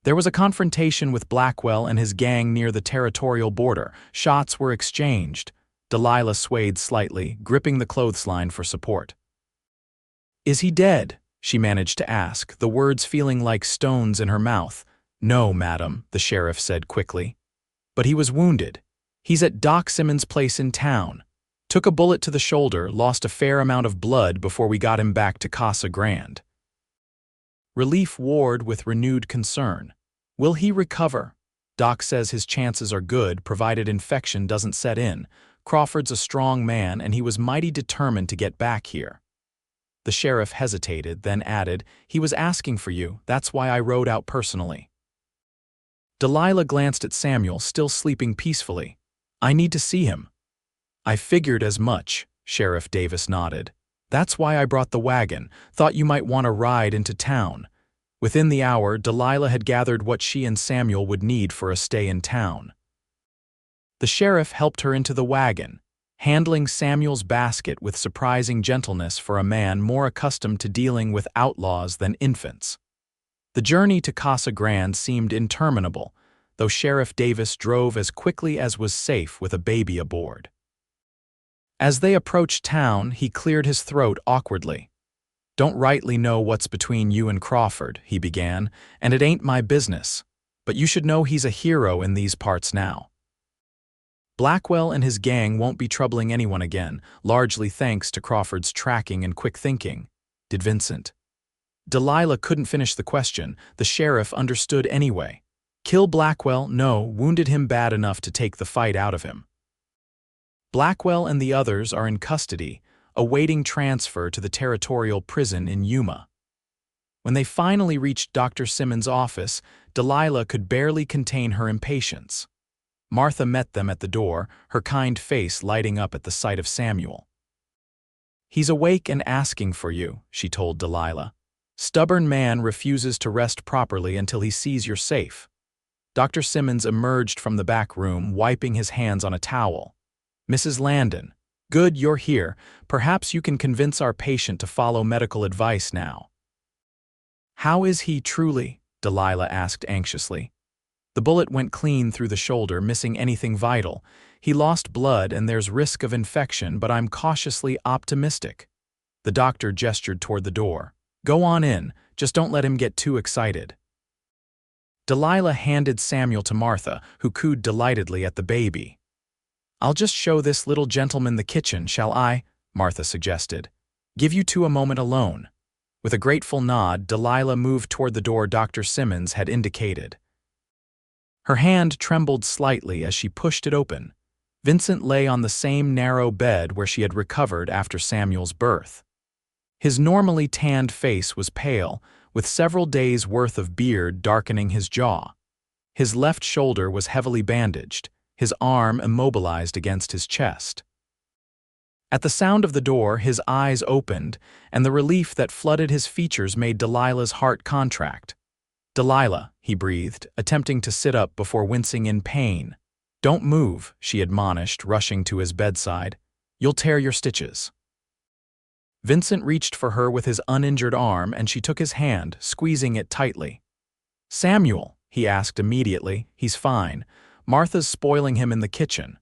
"There was a confrontation with Blackwell and his gang near the territorial border. Shots were exchanged." Delilah swayed slightly, gripping the clothesline for support. "Is he dead?" she managed to ask, the words feeling like stones in her mouth. "No, madam," the sheriff said quickly. "But he was wounded. He's at Doc Simmons' place in town. Took a bullet to the shoulder, lost a fair amount of blood before we got him back to Casa Grande." Relief warred with renewed concern. "Will he recover?" "Doc says his chances are good, provided infection doesn't set in. Crawford's a strong man, and he was mighty determined to get back here." The sheriff hesitated, then added, "He was asking for you, that's why I rode out personally." Delilah glanced at Samuel, still sleeping peacefully. "I need to see him." "I figured as much," Sheriff Davis nodded. "That's why I brought the wagon, thought you might want a ride into town." Within the hour, Delilah had gathered what she and Samuel would need for a stay in town. The sheriff helped her into the wagon, handling Samuel's basket with surprising gentleness for a man more accustomed to dealing with outlaws than infants. The journey to Casa Grande seemed interminable, though Sheriff Davis drove as quickly as was safe with a baby aboard. As they approached town, he cleared his throat awkwardly. "Don't rightly know what's between you and Crawford," he began, "and it ain't my business, but you should know he's a hero in these parts now. Blackwell and his gang won't be troubling anyone again, largely thanks to Crawford's tracking and quick thinking." "Did Vincent?" Delilah couldn't finish the question. The sheriff understood anyway. "Kill Blackwell? No, wounded him bad enough to take the fight out of him. Blackwell and the others are in custody, awaiting transfer to the territorial prison in Yuma." When they finally reached Dr. Simmons' office, Delilah could barely contain her impatience. Martha met them at the door, her kind face lighting up at the sight of Samuel. "He's awake and asking for you," she told Delilah. "Stubborn man refuses to rest properly until he sees you're safe." Dr. Simmons emerged from the back room, wiping his hands on a towel. "Mrs. Landon, good you're here. Perhaps you can convince our patient to follow medical advice now." "How is he truly?" Delilah asked anxiously. "The bullet went clean through the shoulder, missing anything vital. He lost blood and there's risk of infection, but I'm cautiously optimistic." The doctor gestured toward the door. "Go on in, just don't let him get too excited." Delilah handed Samuel to Martha, who cooed delightedly at the baby. "I'll just show this little gentleman the kitchen, shall I?" Martha suggested. "Give you two a moment alone." With a grateful nod, Delilah moved toward the door Dr. Simmons had indicated. Her hand trembled slightly as she pushed it open. Vincent lay on the same narrow bed where she had recovered after Samuel's birth. His normally tanned face was pale, with several days' worth of beard darkening his jaw. His left shoulder was heavily bandaged, his arm immobilized against his chest. At the sound of the door, his eyes opened, and the relief that flooded his features made Delilah's heart contract. "Delilah," he breathed, attempting to sit up before wincing in pain. "Don't move," she admonished, rushing to his bedside. "You'll tear your stitches." Vincent reached for her with his uninjured arm, and she took his hand, squeezing it tightly. "Samuel," he asked immediately. "He's fine. Martha's spoiling him in the kitchen."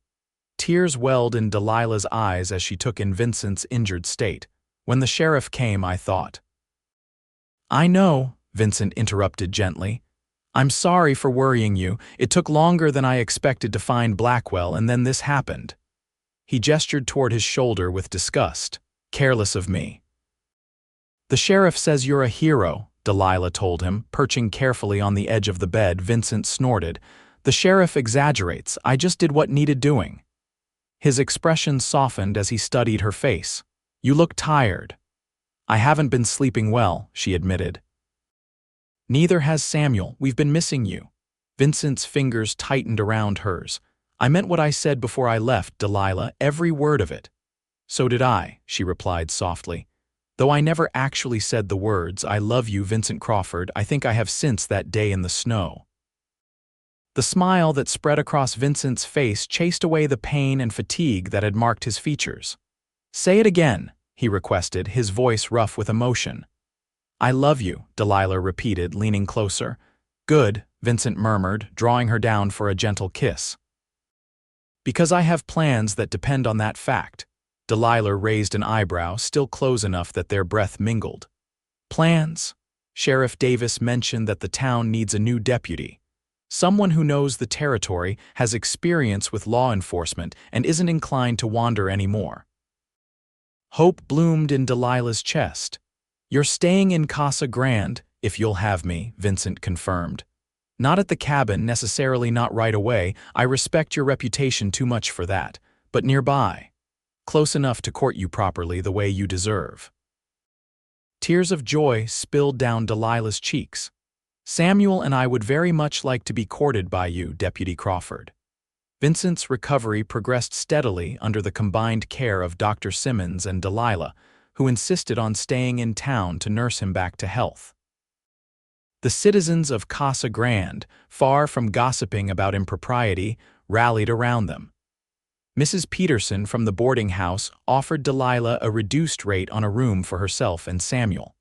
Tears welled in Delilah's eyes as she took in Vincent's injured state. "When the sheriff came, I thought." "I know," Vincent interrupted gently. "I'm sorry for worrying you. It took longer than I expected to find Blackwell, and then this happened." He gestured toward his shoulder with disgust. "Careless of me." "The sheriff says you're a hero," Delilah told him, perching carefully on the edge of the bed. Vincent snorted. "The sheriff exaggerates. I just did what needed doing." His expression softened as he studied her face. "You look tired." "I haven't been sleeping well," she admitted. "Neither has Samuel. We've been missing you." Vincent's fingers tightened around hers. "I meant what I said before I left, Delilah, every word of it." "So did I," she replied softly. "Though I never actually said the words, 'I love you, Vincent Crawford,' I think I have since that day in the snow." The smile that spread across Vincent's face chased away the pain and fatigue that had marked his features. "Say it again," he requested, his voice rough with emotion. "I love you," Delilah repeated, leaning closer. "Good," Vincent murmured, drawing her down for a gentle kiss. "Because I have plans that depend on that fact." Delilah raised an eyebrow, still close enough that their breath mingled. "Plans?" "Sheriff Davis mentioned that the town needs a new deputy. Someone who knows the territory, has experience with law enforcement, and isn't inclined to wander anymore." Hope bloomed in Delilah's chest. "You're staying in Casa Grande, if you'll have me," Vincent confirmed. "Not at the cabin, necessarily not right away. I respect your reputation too much for that. But nearby. Close enough to court you properly the way you deserve." Tears of joy spilled down Delilah's cheeks. "Samuel and I would very much like to be courted by you, Deputy Crawford." Vincent's recovery progressed steadily under the combined care of Dr. Simmons and Delilah, who insisted on staying in town to nurse him back to health. The citizens of Casa Grande, far from gossiping about impropriety, rallied around them. Mrs. Peterson from the boarding house offered Delilah a reduced rate on a room for herself and Samuel.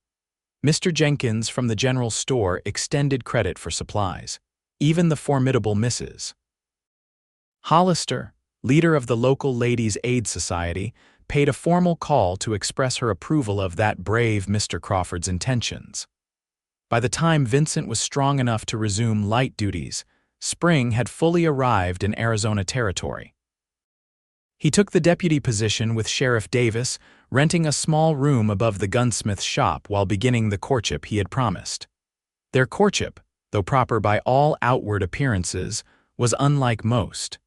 Mr. Jenkins from the general store extended credit for supplies. Even the formidable Mrs. Hollister, leader of the local Ladies' Aid Society, paid a formal call to express her approval of that brave Mr. Crawford's intentions. By the time Vincent was strong enough to resume light duties, spring had fully arrived in Arizona Territory. He took the deputy position with Sheriff Davis, renting a small room above the gunsmith's shop while beginning the courtship he had promised. Their courtship, though proper by all outward appearances, was unlike most.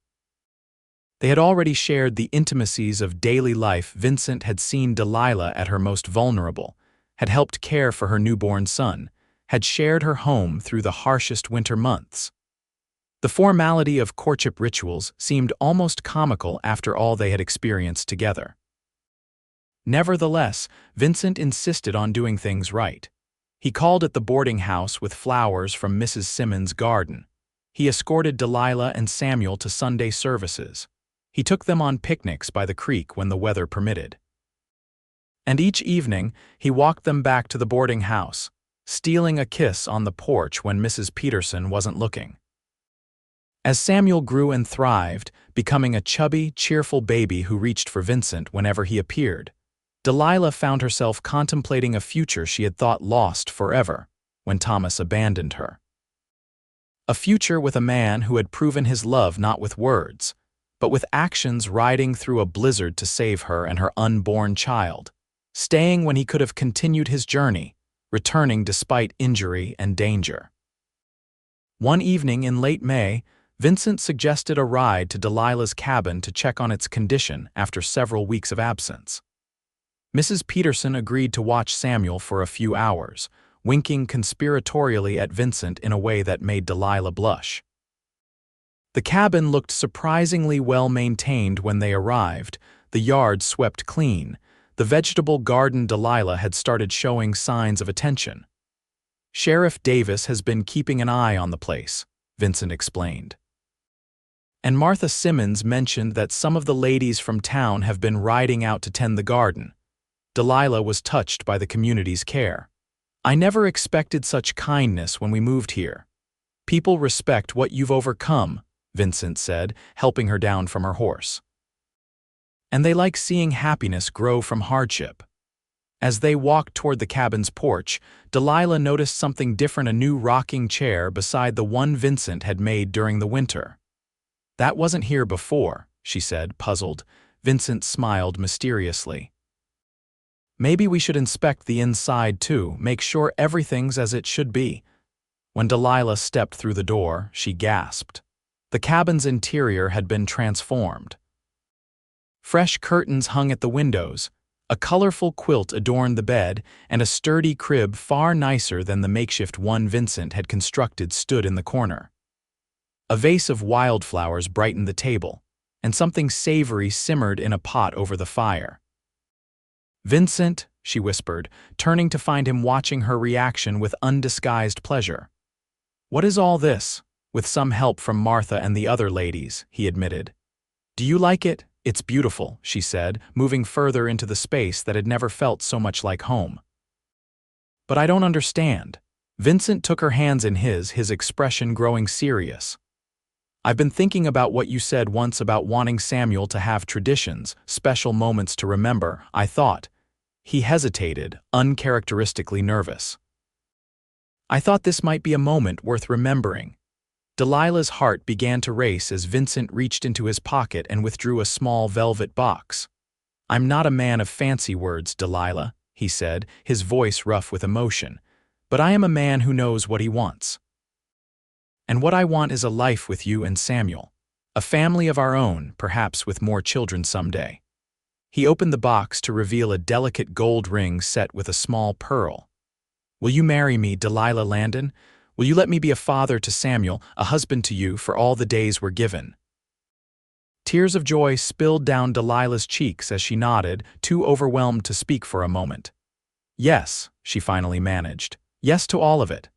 They had already shared the intimacies of daily life. Vincent had seen Delilah at her most vulnerable, had helped care for her newborn son, had shared her home through the harshest winter months. The formality of courtship rituals seemed almost comical after all they had experienced together. Nevertheless, Vincent insisted on doing things right. He called at the boarding house with flowers from Mrs. Simmons' garden. He escorted Delilah and Samuel to Sunday services. He took them on picnics by the creek when the weather permitted. And each evening, he walked them back to the boarding house, stealing a kiss on the porch when Mrs. Peterson wasn't looking. As Samuel grew and thrived, becoming a chubby, cheerful baby who reached for Vincent whenever he appeared, Delilah found herself contemplating a future she had thought lost forever when Thomas abandoned her. A future with a man who had proven his love not with words, but with actions, riding through a blizzard to save her and her unborn child, staying when he could have continued his journey, returning despite injury and danger. One evening in late May, Vincent suggested a ride to Delilah's cabin to check on its condition after several weeks of absence. Mrs. Peterson agreed to watch Samuel for a few hours, winking conspiratorially at Vincent in a way that made Delilah blush. The cabin looked surprisingly well maintained when they arrived, the the yard swept clean. The vegetable garden Delilah had started showing signs of attention. "Sheriff Davis has been keeping an eye on the place," Vincent explained. "And Martha Simmons mentioned that some of the ladies from town have been riding out to tend the garden." Delilah was touched by the community's care. "I never expected such kindness when we moved here. People respect what you've overcome," Vincent said, helping her down from her horse. "And they like seeing happiness grow from hardship." As they walked toward the cabin's porch, Delilah noticed something different: a new rocking chair beside the one Vincent had made during the winter. "That wasn't here before," she said, puzzled. Vincent smiled mysteriously. "Maybe we should inspect the inside too, make sure everything's as it should be." When Delilah stepped through the door, she gasped. The cabin's interior had been transformed. Fresh curtains hung at the windows, a colorful quilt adorned the bed, and a sturdy crib far nicer than the makeshift one Vincent had constructed stood in the corner. A vase of wildflowers brightened the table, and something savory simmered in a pot over the fire. "Vincent," she whispered, turning to find him watching her reaction with undisguised pleasure. "What is all this?" "With some help from Martha and the other ladies," he admitted. "Do you like it?" "It's beautiful," she said, moving further into the space that had never felt so much like home. "But I don't understand." Vincent took her hands in his expression growing serious. "I've been thinking about what you said once about wanting Samuel to have traditions, special moments to remember. I thought—" He hesitated, uncharacteristically nervous. "I thought this might be a moment worth remembering." Delilah's heart began to race as Vincent reached into his pocket and withdrew a small velvet box. "I'm not a man of fancy words, Delilah," he said, his voice rough with emotion, "but I am a man who knows what he wants. And what I want is a life with you and Samuel. A family of our own, perhaps with more children someday." He opened the box to reveal a delicate gold ring set with a small pearl. "Will you marry me, Delilah Landon? Will you let me be a father to Samuel, a husband to you for all the days we're given?" Tears of joy spilled down Delilah's cheeks as she nodded, too overwhelmed to speak for a moment. "Yes," she finally managed. "Yes to all of it."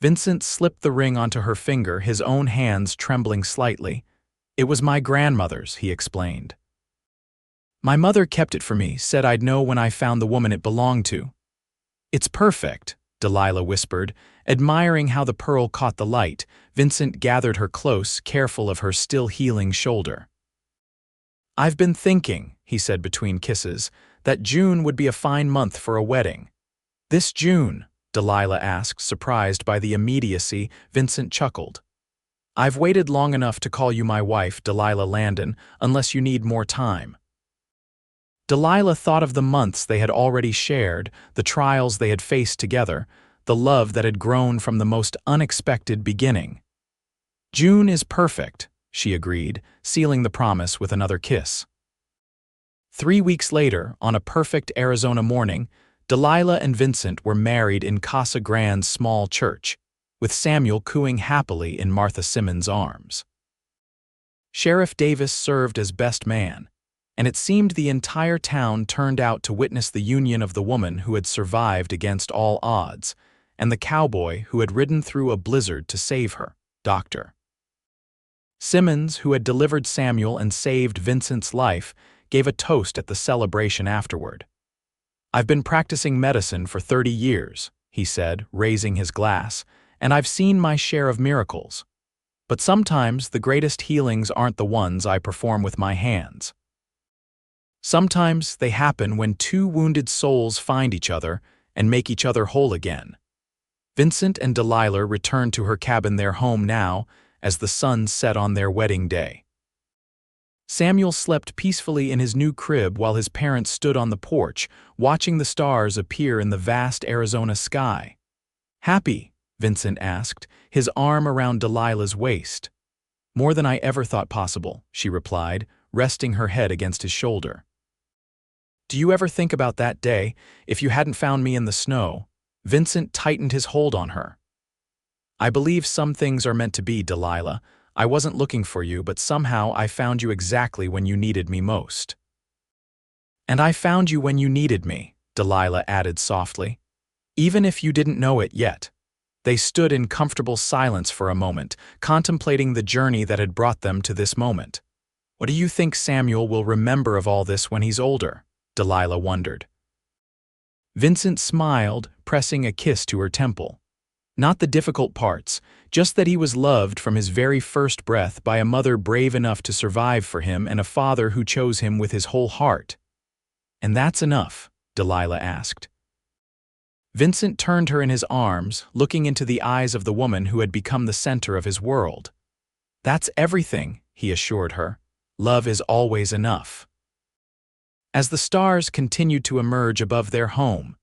Vincent slipped the ring onto her finger, his own hands trembling slightly. "It was my grandmother's," he explained. "My mother kept it for me, said I'd know when I found the woman it belonged to." "It's perfect," Delilah whispered, admiring how the pearl caught the light. Vincent gathered her close, careful of her still healing shoulder. "I've been thinking," he said between kisses, "that June would be a fine month for a wedding." "This June?" Delilah asked, surprised by the immediacy. Vincent chuckled. "I've waited long enough to call you my wife, Delilah Landon, unless you need more time." Delilah thought of the months they had already shared, the trials they had faced together, the love that had grown from the most unexpected beginning. "June is perfect," she agreed, sealing the promise with another kiss. 3 weeks later, on a perfect Arizona morning, Delilah and Vincent were married in Casa Grande's small church, with Samuel cooing happily in Martha Simmons' arms. Sheriff Davis served as best man, and it seemed the entire town turned out to witness the union of the woman who had survived against all odds, and the cowboy who had ridden through a blizzard to save her, Dr. Simmons, who had delivered Samuel and saved Vincent's life, gave a toast at the celebration afterward. "I've been practicing medicine for 30 years, he said, raising his glass, "and I've seen my share of miracles. But sometimes the greatest healings aren't the ones I perform with my hands. Sometimes they happen when two wounded souls find each other and make each other whole again." Vincent and Delilah returned to her cabin, their home now, as the sun set on their wedding day. Samuel slept peacefully in his new crib while his parents stood on the porch, watching the stars appear in the vast Arizona sky. "Happy?" Vincent asked, his arm around Delilah's waist. "More than I ever thought possible," she replied, resting her head against his shoulder. "Do you ever think about that day, if you hadn't found me in the snow?" Vincent tightened his hold on her. "I believe some things are meant to be, Delilah. I wasn't looking for you, but somehow I found you exactly when you needed me most." "And I found you when you needed me," Delilah added softly. "Even if you didn't know it yet." They stood in comfortable silence for a moment, contemplating the journey that had brought them to this moment. "What do you think Samuel will remember of all this when he's older?" Delilah wondered. Vincent smiled, pressing a kiss to her temple. Not the difficult parts, just that he was loved from his very first breath by a mother brave enough to survive for him and a father who chose him with his whole heart. "And that's enough?" Delilah asked. Vincent turned her in his arms, looking into the eyes of the woman who had become the center of his world. "That's everything," he assured her. "Love is always enough." As the stars continued to emerge above their home,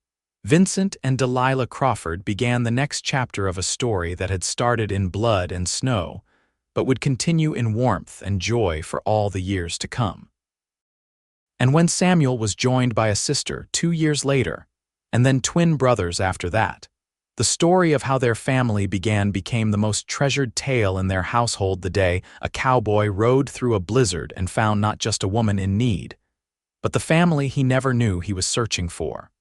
Vincent and Delilah Crawford began the next chapter of a story that had started in blood and snow, but would continue in warmth and joy for all the years to come. And when Samuel was joined by a sister 2 years later, and then twin brothers after that, the story of how their family became the most treasured tale in their household the day a cowboy rode through a blizzard and found not just a woman in need, but the family he never knew he was searching for.